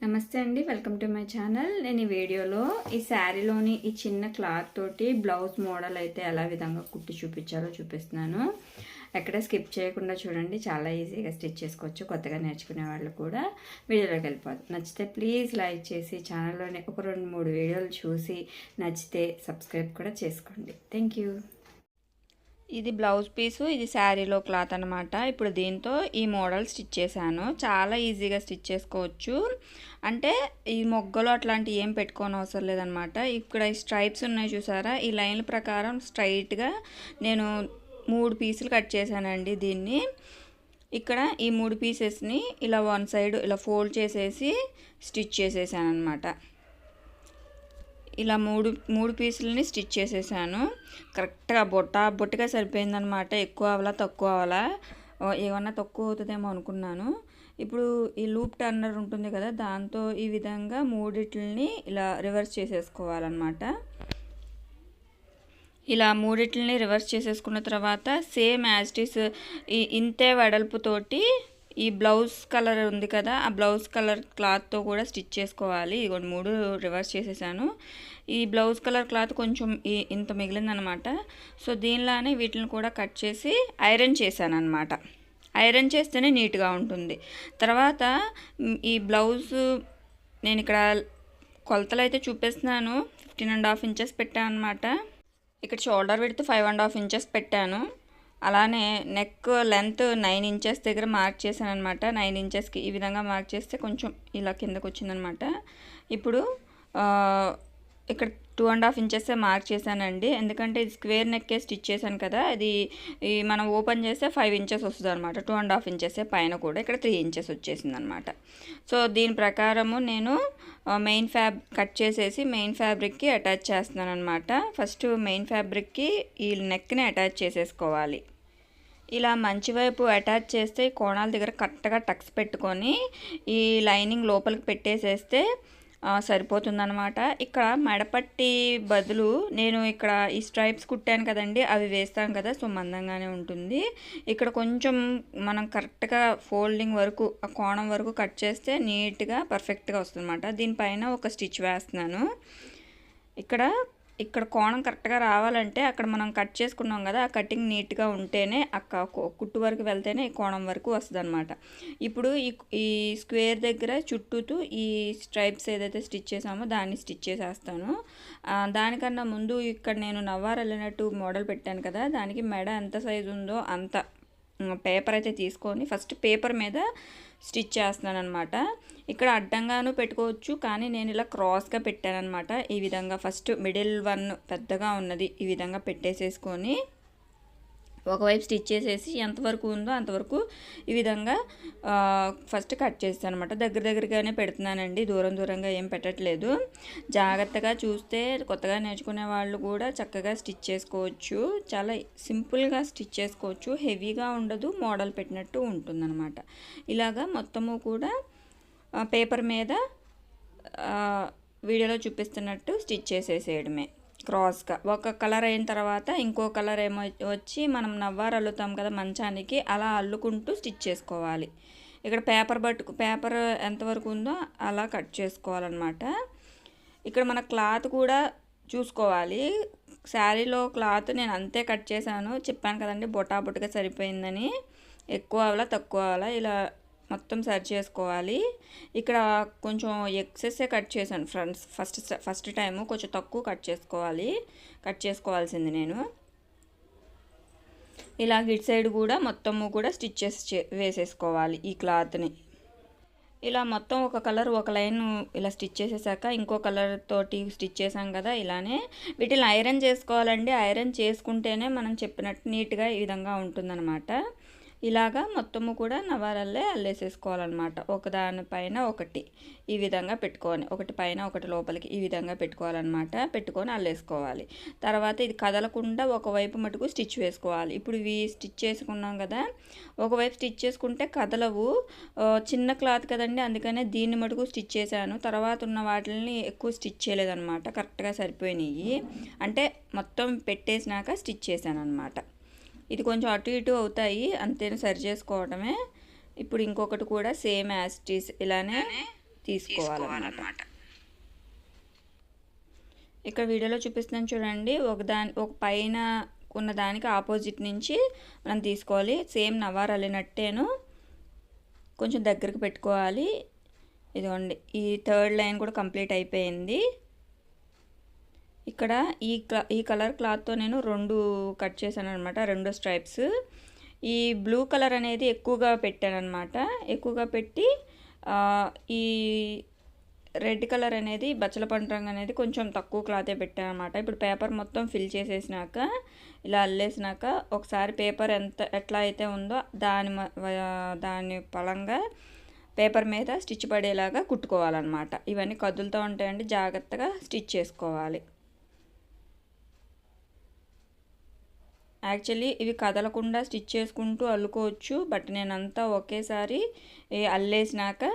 నమస్తే అండి, welcome to my channel. నేను ఈ వీడియోలో ఈ శారీలోని ఈ చిన్న క్లాత్ తోటి బ్లౌజ్ మోడల్ అయితే ఎలా విధంగా కుట్టి చూపించాలో చూపిస్తున్నాను. ఎక్కడ స్కిప్ చేయకుండా చూడండి, చాలా ఈజీగా స్టిచ్ చేసుకోవచ్చు. కొత్తగా నేర్చుకునే వాళ్ళు కూడా వీడియోలోకి వెళ్ళిపోదు. నచ్చితే ప్లీజ్ లైక్ చేసి ఛానల్లోనే ఒక 2-3 వీడియోలు చూసి నచ్చితే సబ్స్క్రైబ్ కూడా చేసుకోండి. Thank you. ఇది బ్లౌజ్ పీసు, ఇది శారీలో క్లాత్ అనమాట. ఇప్పుడు దీంతో ఈ మోడల్ స్టిచ్ చేశాను. చాలా ఈజీగా స్టిచ్ చేసుకోవచ్చు. అంటే ఈ మొగ్గలు అట్లాంటివి ఏం పెట్టుకోని అవసరం లేదనమాట. ఇక్కడ ఈ స్ట్రైప్స్ ఉన్నాయి చూసారా, ఈ లైన్ల ప్రకారం స్ట్రైట్గా నేను 3 పీసులు కట్ చేశానండి. దీన్ని ఇక్కడ ఈ 3 పీసెస్ని ఇలా వన్ సైడ్ ఇలా ఫోల్డ్ చేసేసి స్టిచ్ చేసేసాను అనమాట. ఇలా మూడు పీసులని స్టిచ్ చేసేసాను. కరెక్ట్గా బొట్టుగా సరిపోయిందనమాట. ఎక్కువ అవ్వాలా తక్కువ అవ్వాలా, ఏమన్నా తక్కువ అవుతుందేమో అనుకున్నాను. ఇప్పుడు ఈ లూప్ టర్నర్ ఉంటుంది కదా, దాంతో ఈ విధంగా మూడిట్లని ఇలా రివర్స్ చేసేసుకోవాలన్నమాట. ఇలా మూడిట్లని రివర్స్ చేసేసుకున్న తర్వాత సేమ్ యాజ్ ఇట్ ఈస్ ఇంతే వెడల్పుతోటి ఈ బ్లౌజ్ కలర్ ఉంది కదా, ఆ బ్లౌజ్ కలర్ క్లాత్తో కూడా స్టిచ్ చేసుకోవాలి. ఇదిగోండి 3 రివర్స్ చేసేసాను. ఈ బ్లౌజ్ కలర్ క్లాత్ కొంచెం ఇంత మిగిలిందనమాట. సో దీనిలానే వీటిని కూడా కట్ చేసి ఐరన్ చేశాను అనమాట. ఐరన్ చేస్తేనే నీట్గా ఉంటుంది. తర్వాత ఈ బ్లౌజ్ నేను ఇక్కడ కొలతలు అయితే చూపిస్తున్నాను. 15.5 ఇంచెస్ పెట్టాను అనమాట. ఇక్కడ షోల్డర్ విడ్త్ 5.5 ఇంచెస్ పెట్టాను. అలానే నెక్ లెంత్ 9 ఇంచెస్ దగ్గర మార్క్ చేశాను అనమాట. 9 ఇంచెస్కి ఈ విధంగా మార్క్ చేస్తే కొంచెం ఇలా కిందకు వచ్చిందనమాట. ఇప్పుడు ఇక్కడ 2.5 ఇంచెస్ మార్క్ చేశానండి. ఎందుకంటే ఇది స్క్వేర్ నెక్కే స్టిచ్ చేశాను కదా, ఇది మనం ఓపెన్ చేస్తే 5 ఇంచెస్ వస్తుంది అనమాట. 2.5 ఇంచెస్ పైన కూడా ఇక్కడ 3 ఇంచెస్ వచ్చేసింది అనమాట. సో దీని ప్రకారము నేను కట్ చేసేసి మెయిన్ ఫ్యాబ్రిక్కి అటాచ్ చేస్తున్నాను అనమాట. ఫస్ట్ మెయిన్ ఫ్యాబ్రిక్కి ఈ నెక్ని అటాచ్ చేసేసుకోవాలి. ఇలా మంచి వైపు అటాచ్ చేస్తే కోణాల దగ్గర కరెక్ట్గా టక్స్ పెట్టుకొని ఈ లైనింగ్ లోపలికి పెట్టేసేస్తే సరిపోతుందన్నమాట. ఇక్కడ మెడపట్టి బదులు నేను ఇక్కడ ఈ స్ట్రైప్స్ కుట్టాను కదండి, అవి వేస్తాను కదా, సో మందంగానే ఉంటుంది. ఇక్కడ కొంచెం మనం కరెక్ట్గా ఫోల్డింగ్ వరకు ఆ కోణం వరకు కట్ చేస్తే నీట్గా పర్ఫెక్ట్గా వస్తుంది అనమాట. దీనిపైన ఒక స్టిచ్ వేస్తున్నాను. ఇక్కడ కోణం కరెక్ట్గా రావాలంటే అక్కడ మనం కట్ చేసుకున్నాం కదా, ఆ కటింగ్ నీట్గా ఉంటేనే కుట్టు వరకు వెళ్తేనే ఈ కోణం వరకు వస్తుంది అనమాట. ఇప్పుడు ఈ స్క్వేర్ దగ్గర చుట్టూతూ ఈ స్ట్రైప్స్ ఏదైతే స్టిచ్ చేసామో దాన్ని స్టిచ్ చేసేస్తాను. దానికన్నా ముందు ఇక్కడ నేను నవ్వారు వెళ్ళినట్టు మోడల్ పెట్టాను కదా, దానికి మెడ ఎంత సైజు ఉందో అంత పేపర్ అయితే తీసుకొని ఫస్ట్ పేపర్ మీద స్టిచ్ చేస్తున్నాను అనమాట. ఇక్కడ అడ్డంగాను పెట్టుకోవచ్చు, కానీ నేను ఇలా క్రాస్గా పెట్టాను అనమాట. ఈ విధంగా ఫస్ట్ మిడిల్ వన్ పెద్దగా ఉన్నది ఈ విధంగా పెట్టేసేసుకొని ఒకవైపు స్టిచ్ చేసేసి ఎంతవరకు ఉందో అంతవరకు ఈ విధంగా ఫస్ట్ కట్ చేస్తాను అనమాట. దగ్గరగానే పెడుతున్నానండి, దూరంగా ఏం పెట్టట్లేదు. జాగ్రత్తగా చూస్తే కొత్తగా నేర్చుకునే వాళ్ళు కూడా చక్కగా స్టిచ్ చేసుకోవచ్చు. చాలా సింపుల్గా స్టిచ్ చేసుకోవచ్చు, హెవీగా ఉండదు, మోడల్ పెట్టినట్టు ఉంటుందన్నమాట. ఇలాగా మొత్తము కూడా పేపర్ మీద వీడియోలో చూపిస్తున్నట్టు స్టిచ్ చేసేసేయడమే క్రాస్గా. ఒక కలర్ అయిన తర్వాత ఇంకో కలర్ ఏమో వచ్చి మనం నవ్వారు అల్లుతాం కదా మంచానికి, అలా అల్లుకుంటూ స్టిచ్ చేసుకోవాలి. ఇక్కడ పేపర్ ఎంతవరకు ఉందో అలా కట్ చేసుకోవాలన్నమాట. ఇక్కడ మన క్లాత్ కూడా చూసుకోవాలి. శారీలో క్లాత్ నేను అంతే కట్ చేశాను, చెప్పాను కదండి బొట్టుగా సరిపోయిందని. ఎక్కువ అవ్వాలా తక్కువ అవ్వాలా ఇలా మొత్తం సరి చేసుకోవాలి. ఇక్కడ కొంచెం ఎక్సెస్సే కట్ చేశాను ఫస్ట్ టైము, కొంచెం తక్కువ కట్ చేసుకోవాల్సింది నేను. ఇలా గిట్ సైడ్ కూడా మొత్తము కూడా స్టిచ్చెస్ వేసేసుకోవాలి ఈ క్లాత్ని. ఇలా మొత్తం ఒక కలర్ ఒక లైన్ ఇలా స్టిచ్ చేసేసాక ఇంకో కలర్ తోటి స్టిచ్ చేసాం కదా, ఇలానే వీటిని ఐరన్ చేసుకోవాలండి. ఐరన్ చేసుకుంటేనే మనం చెప్పినట్టు నీట్గా ఈ విధంగా ఉంటుందన్నమాట. ఇలాగా మొత్తము కూడా నవారల్లే అల్లేసేసుకోవాలన్నమాట. ఒకదానిపైన ఒకటి ఈ విధంగా పెట్టుకొని, ఒకటి పైన ఒకటి లోపలికి ఈ విధంగా పెట్టుకోవాలన్నమాట. పెట్టుకొని అల్లేసుకోవాలి. తర్వాత ఇది కదలకుండా ఒకవైపు మటుకు స్టిచ్ వేసుకోవాలి. ఇప్పుడు ఇవి స్టిచ్ చేసుకున్నాం కదా, ఒకవైపు స్టిచ్ చేసుకుంటే కదలవు, చిన్న క్లాత్ కదండి, అందుకనే దీన్ని మటుకు స్టిచ్ చేశాను. తర్వాత ఉన్న వాటిని ఎక్కువ స్టిచ్ చేయలేదన్నమాట, కరెక్ట్గా సరిపోయినాయి. అంటే మొత్తం పెట్టేసినాక స్టిచ్ చేశాను అనమాట. ఇది కొంచెం అటు ఇటు అవుతాయి, అంతేనా సరి చేసుకోవడమే. ఇప్పుడు ఇంకొకటి కూడా సేమ్ యాజ్ ఇట్ ఈస్ ఇలానే తీసుకోవాలన్నమాట. ఇక్కడ వీడియోలో చూపిస్తున్నాను చూడండి, ఒక పైన ఉన్న దానికి ఆపోజిట్ నుంచి మనం తీసుకోవాలి. సేమ్ నవారు అల్లినట్టేను కొంచెం దగ్గరికి పెట్టుకోవాలి. ఇదిగోండి, ఈ థర్డ్ లైన్ కూడా కంప్లీట్ అయిపోయింది. ఇక్కడ ఈ కలర్ క్లాత్తో నేను 2 కట్ చేశాను అనమాట, 2 స్ట్రైప్స్. ఈ బ్లూ కలర్ అనేది ఎక్కువగా పెట్టాను అనమాట. ఎక్కువగా పెట్టి ఈ రెడ్ కలర్ అనేది బచ్చల పండు రంగు అనేది కొంచెం తక్కువ క్లాతే పెట్టాను అనమాట. ఇప్పుడు పేపర్ మొత్తం ఫిల్ చేసేసినాక ఇలా అల్లేసినాక ఒకసారి పేపర్ ఎట్లా అయితే ఉందో దాని పలంగా పేపర్ మీద స్టిచ్ పడేలాగా కుట్టుకోవాలన్నమాట. ఇవన్నీ కదులుతూ ఉంటాయండి, జాగ్రత్తగా స్టిచ్ చేసుకోవాలి. యాక్చువల్లీ ఇవి కదలకుండా స్టిచ్ చేసుకుంటూ అల్లుకోవచ్చు, బట్ నేనంతా ఒకేసారి అల్లేసినాక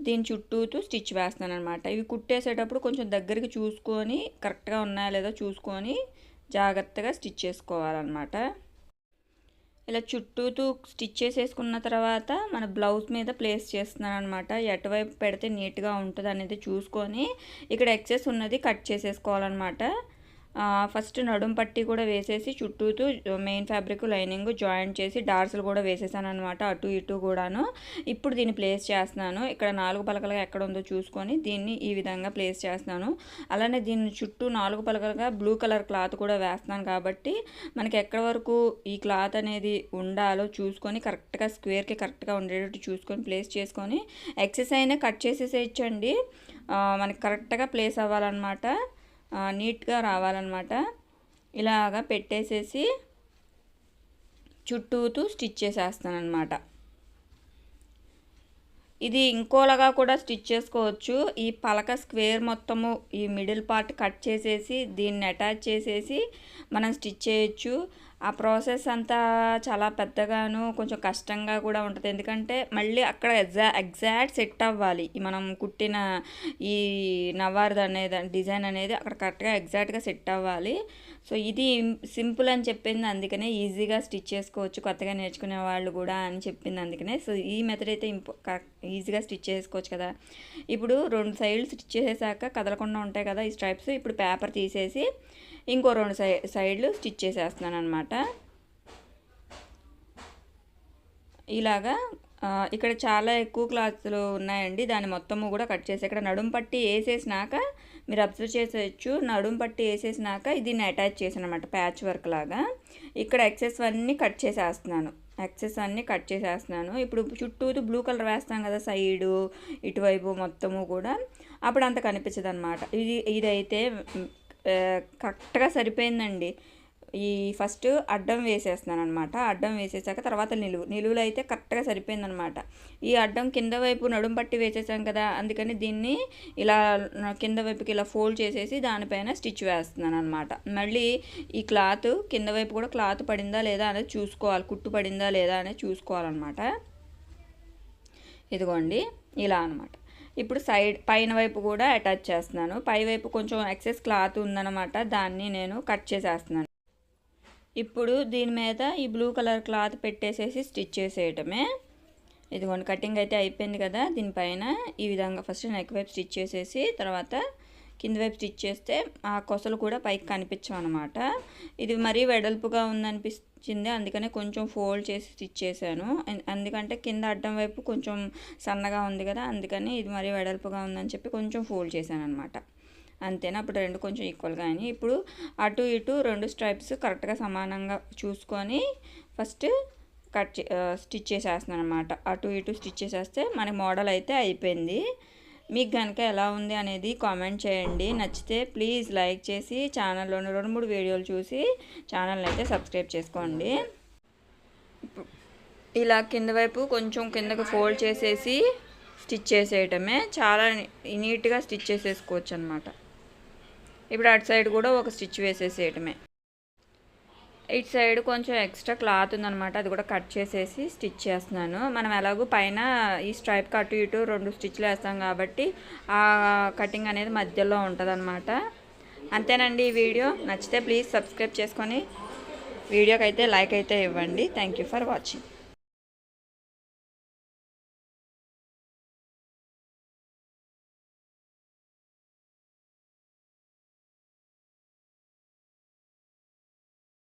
దీని చుట్టూతూ స్టిచ్ వేస్తాను అనమాట. ఇవి కుట్టేసేటప్పుడు కొంచెం దగ్గరికి చూసుకొని కరెక్ట్గా ఉన్నాయా లేదో చూసుకొని జాగ్రత్తగా స్టిచ్ చేసుకోవాలన్నమాట. ఇలా చుట్టూతూ స్టిచ్ చేసేసుకున్న తర్వాత మన బ్లౌజ్ మీద ప్లేస్ చేస్తున్నాను అనమాట. ఎటువైపు పెడితే నీట్గా ఉంటుంది అనేది చూసుకొని ఇక్కడ ఎక్సెస్ ఉన్నది కట్ చేసేసుకోవాలన్నమాట. ఫస్ట్ నడుం పట్టి కూడా వేసేసి చుట్టూతూ మెయిన్ ఫ్యాబ్రిక్ లైనింగ్ జాయింట్ చేసి డార్సులు కూడా వేసేసాను అనమాట, అటు ఇటు కూడాను. ఇప్పుడు దీన్ని ప్లేస్ చేస్తున్నాను. ఇక్కడ 4 పలకలుగా ఎక్కడ ఉందో చూసుకొని దీన్ని ఈ విధంగా ప్లేస్ చేస్తున్నాను. అలానే దీన్ని చుట్టూ 4 పలకలుగా బ్లూ కలర్ క్లాత్ కూడా వేస్తున్నాను కాబట్టి మనకి ఎక్కడ వరకు ఈ క్లాత్ అనేది ఉండాలో చూసుకొని కరెక్ట్గా స్క్వేర్కి కరెక్ట్గా ఉండేటట్టు చూసుకొని ప్లేస్ చేసుకొని ఎక్సెస్ అయినా కట్ చేసేసేయచ్చండి. మనకి కరెక్ట్గా ప్లేస్ అవ్వాలన్నమాట, నీట్గా రావాలన్నమాట. ఇలాగా పెట్టేసేసి చుట్టూతూ స్టిచ్ చేసేస్తాను అనమాట. ఇది ఇంకోలాగా కూడా స్టిచ్ చేసుకోవచ్చు. ఈ పలక స్క్వేర్ మొత్తము ఈ మిడిల్ పార్ట్ కట్ చేసేసి దీన్ని అటాచ్ చేసేసి మనం స్టిచ్ చేయొచ్చు. ఆ ప్రాసెస్ అంతా చాలా పెద్దగాను కొంచెం కష్టంగా కూడా ఉంటుంది, ఎందుకంటే మళ్ళీ అక్కడ ఎగ్జాక్ట్ సెట్ అవ్వాలి. మనం కుట్టిన ఈ నవార్ అనేది డిజైన్ అనేది అక్కడ కరెక్ట్గా ఎగ్జాక్ట్గా సెట్ అవ్వాలి. సో ఇది సింపుల్ అని చెప్పింది, అందుకనే ఈజీగా స్టిచ్ చేసుకోవచ్చు కొత్తగా నేర్చుకునే వాళ్ళు కూడా అని చెప్పింది, అందుకనే. సో ఈ మెథడ్ అయితే ఈజీగా స్టిచ్ చేసుకోవచ్చు కదా. ఇప్పుడు 2 సైడ్లు స్టిచ్ చేసేసాక కదలకుండా ఉంటాయి కదా ఈ స్ట్రైప్స్. ఇప్పుడు పేపర్ తీసేసి ఇంకో 2 సైడ్లు స్టిచ్ చేసేస్తున్నాను అనమాట. ఇలాగా ఇక్కడ చాలా ఎక్కువ క్లాత్లు ఉన్నాయండి, దాన్ని మొత్తము కూడా కట్ చేసి ఇక్కడ నడుం పట్టి వేసేసినాక మీరు అబ్జర్వ్ చేసేయచ్చు. నడుం పట్టి వేసేసినాక దీన్ని అటాచ్ చేసాను అనమాట ప్యాచ్ వర్క్ లాగా. ఇక్కడ ఎక్సెస్ అన్నీ కట్ చేసేస్తున్నాను. ఇప్పుడు చుట్టూ బ్లూ కలర్ వేస్తాను కదా సైడు ఇటువైపు మొత్తము కూడా, అప్పుడు అంత కనిపించదు అనమాట. ఇదైతే కరెక్ట్గా సరిపోయిందండి. ఈ ఫస్ట్ అడ్డం వేసేస్తున్నాను అనమాట. అడ్డం వేసేసాక తర్వాత నిలువులు అయితే కరెక్ట్గా సరిపోయిందనమాట. ఈ అడ్డం కింద వైపు నడుం పట్టి వేసేసాం కదా, అందుకని దీన్ని ఇలా కింద వైపుకి ఇలా ఫోల్డ్ చేసేసి దానిపైన స్టిచ్ వేస్తున్నాను అనమాట. మళ్ళీ ఈ క్లాత్ కింద వైపు కూడా క్లాత్ పడిందా లేదా అనేది చూసుకోవాలి, కుట్టు పడిందా లేదా అనేది చూసుకోవాలన్నమాట. ఇదిగోండి ఇలా అనమాట. ఇప్పుడు పైన వైపు కూడా అటాచ్ చేస్తున్నాను. పై వైపు కొంచెం ఎక్సెస్ క్లాత్ ఉందన్నమాట, దాన్ని నేను కట్ చేసేస్తున్నాను. ఇప్పుడు దీని మీద ఈ బ్లూ కలర్ క్లాత్ పెట్టేసేసి స్టిచ్ చేసేయటమే. ఇదిగోండి కటింగ్ అయితే అయిపోయింది కదా. దీనిపైన ఈ విధంగా ఫస్ట్ నెక్ వైపు స్టిచ్ చేసేసి తర్వాత కింద వైపు స్టిచ్ చేస్తే ఆ కొసలు కూడా పైకి కనిపించమన్నమాట. ఇది మరీ వెడల్పుగా ఉందనిపించింది, అందుకనే కొంచెం ఫోల్డ్ చేసి స్టిచ్ చేశాను. ఎందుకంటే కింద అడ్డం వైపు కొంచెం సన్నగా ఉంది కదా, అందుకని ఇది మరీ వెడల్పుగా ఉందని చెప్పి కొంచెం ఫోల్డ్ చేశాను అనమాట. అంతేనా, అప్పుడు 2 కొంచెం ఈక్వల్గా అయినాయి. ఇప్పుడు అటు ఇటు 2 స్ట్రైప్స్ కరెక్ట్గా సమానంగా చూసుకొని ఫస్ట్ స్టిచ్ చేసేస్తున్నాను అనమాట. అటు ఇటు స్టిచ్ చేసేస్తే మన మోడల్ అయితే అయిపోయింది. మీకు కనుక ఎలా ఉంది అనేది కామెంట్ చేయండి. నచ్చితే ప్లీజ్ లైక్ చేసి ఛానల్లోని 2-3 వీడియోలు చూసి ఛానల్ని అయితే సబ్స్క్రైబ్ చేసుకోండి. ఇలా కింద వైపు కొంచెం కిందకు ఫోల్డ్ చేసేసి స్టిచ్ చేసేయటమే, చాలా నీట్గా స్టిచ్ చేసేసుకోవచ్చు అనమాట. ఇప్పుడు అటు సైడ్ కూడా ఒక స్టిచ్ వేసేసేయటమే. ఇటు సైడ్ కొంచెం ఎక్స్ట్రా క్లాత్ ఉందన్నమాట, అది కూడా కట్ చేసేసి స్టిచ్ చేస్తున్నాను. మనం ఎలాగో పైన ఈ స్ట్రైప్కి అటు ఇటు 2 స్టిచ్లు వేస్తాం కాబట్టి ఆ కటింగ్ అనేది మధ్యలో ఉంటుంది అనమాట. అంతేనండి ఈ వీడియో. నచ్చితే ప్లీజ్ సబ్స్క్రైబ్ చేసుకొని వీడియోకి అయితే లైక్ అయితే ఇవ్వండి. Thank you for watching.